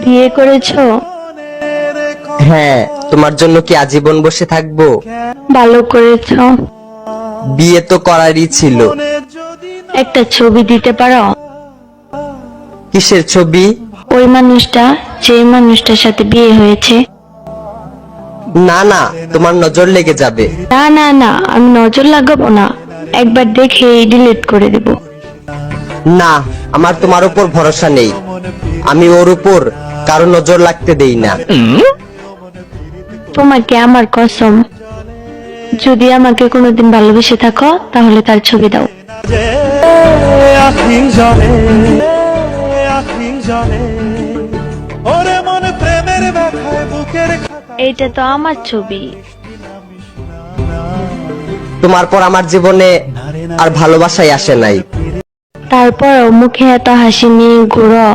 বিয়ে করেছো? হ্যাঁ, তোমার জন্য কি আজীবন বসে থাকবো? ভালো করেছো। বিয়ে তো করারই ছিল। একটা ছবি দিতে পারো? কিসের ছবি? ওই মানুষটা, যে মানুষটার সাথে বিয়ে হয়েছে। না না, তোমার নজর লেগে যাবে। না না না, আমি নজর লাগাবো না, একবার দেখে ডিলিট করে দেব। না, আমার তোমার উপর ভরসা নেই। আমি ওর উপর কারো নজর লাগতে দেই না। তোমাকে আমার কসম, যদি আমাকে কোনোদিন ভালোবেসে থাকো তাহলে তার ছবি দাও। আখি জলে আখি জলে ওরে মন প্রেমের ব্যথায় বুকের এইটা তো আমার ছবি। তোমার পর আমার জীবনে আর ভালোবাসাই আসে নাই। তারপরও মুখে এত হাসি নিয়ে ঘুরো।